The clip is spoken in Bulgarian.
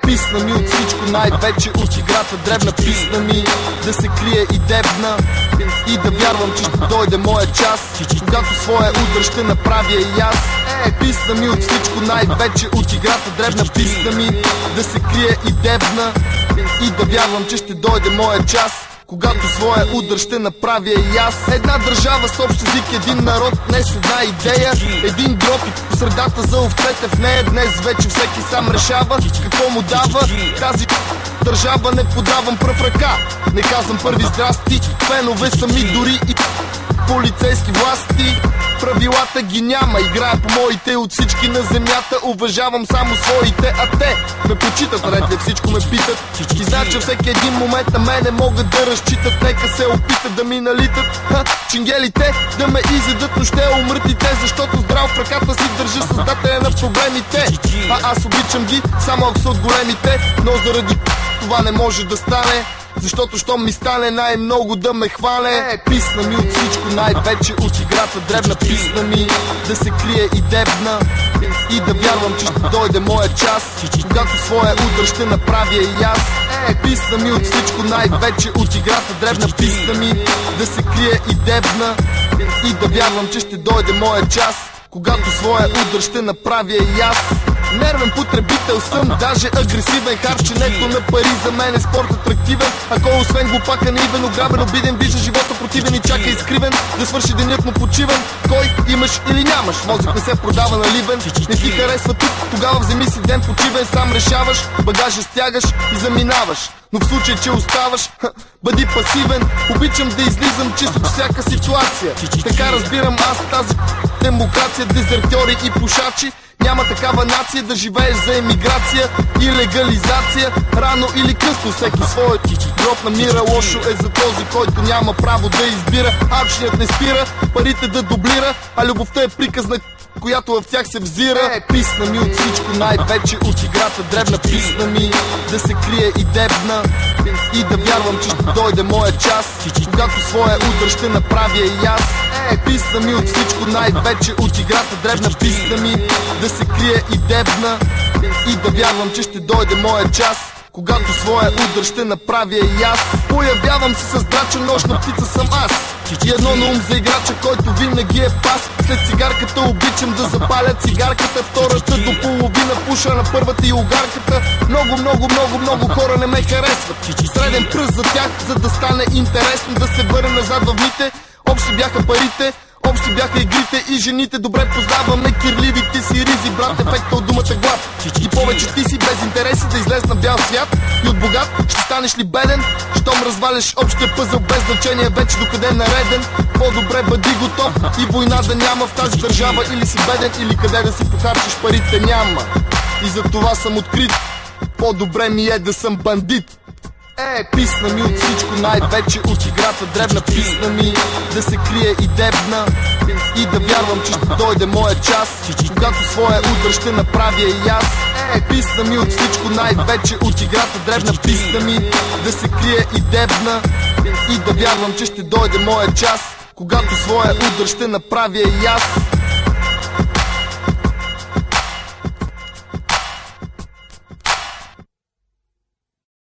Писна ми от всичко, най-вече от играта дребна. Писна ми да се крие и дебна и да вярвам, че ще дойде моя час, когато своя удар ще направя и аз. Писна ми от всичко, най-вече от играта дребна. Писна ми да се крие и дебна и да вярвам, че ще дойде моя час, когато своя удар ще направя и аз. Една държава с общ език, един народ, днес една идея, един гроб и по средата за овцете в нея. Днес вече всеки сам решава какво му дава. Тази държава не подавам пръв ръка, не казвам първи здрасти. Фенове са ми дори и полицейски власти. Правилата ги няма, играя по моите от всички на земята. Уважавам само своите, а те ме почитат, ред ли всичко ме питат. Всички знаят, че всеки един момент на мене могат да разчитат. Нека се опитат да ми налитат чингелите, да ме изядат, но ще умрат и те, защото здрав в ръката си държа създателя на проблемите. Аз обичам ги, само ако са от големите, но заради това не може да стане, защото щом ми стане най-много да ме хване. Писна ми от всичко, най-вече от играта дребна. Писна ми да се крие и дебна и да вярвам, че ще дойде моя час, когато своя удар ще направя и аз. Писна ми от всичко, най-вече от играта дребна. Писна ми да се крие и дебна и да вярвам, че ще дойде моя час, когато своя удар ще направя и аз. Нервен потребител съм, даже агресивен. Харченето на пари за мен е спорт атрактивен. Ако освен глупака наивен, ограбен, обиден, вижда живота противен и чака изкривен да свърши денят му почивен. Кой имаш или нямаш, мозък не се продава наливен. Не ти харесва тук, тогава вземи си ден почивен. Сам решаваш, багажа стягаш и заминаваш. Но в случай, че оставаш, бъди пасивен. Обичам да излизам чисто от всяка ситуация. Така разбирам аз тази демокрация. Дезертьори и пушачи, няма такава нация да живееш за емиграция и легализация. Рано или късно всеки своят гроб намира. Лошо е за този, който няма право да избира. Алчният не спира парите да дублира, а любовта е приказна, която в тях се взира. Писна ми от всичко, най-вече от играта дребна. Писна ми да се крие и дебна и да вярвам, че ще дойде моя час, когато своя удар ще направя и аз. Писна ми от всичко, най-вече от играта дребна. Писна ми да се крие и дебна и да вярвам, че ще дойде моя час, когато своя удар ще направя и аз. Появявам се с драча, нощна птица съм аз. И едно на ум за играча, който винаги е пас. След цигарката обичам да запаля цигарката, втората до половина пуша на първата и угарката. Много хора не ме харесват. Среден пръст за тях, за да стане интересно да се върна назад в дните. Общи бяха парите, общи бяха игрите и жените. Добре познаваме кирливите си ризи, брат, ефекта от думата глад. И повече ти си без интереси да излез на бял свят и от богат ще станеш ли беден, щом разваляш общия пъзъл без значение вече докъде е нареден. По-добре бъди готов и война да няма в тази държава. Или си беден, или къде да си похарчиш парите няма. И за това съм открит, по-добре ми е да съм бандит. Писна ми от всичко, най-вече от играта дребна. Писна ми да се крие и дебна и да вярвам, че ще дойде моя час, когато своя удар ще направя и аз. Писна ми от всичко, най-вече от играта дребна. Писна ми да се крие и дебна и да вярвам, че ще дойде моя час, когато своя удар ще направя и аз.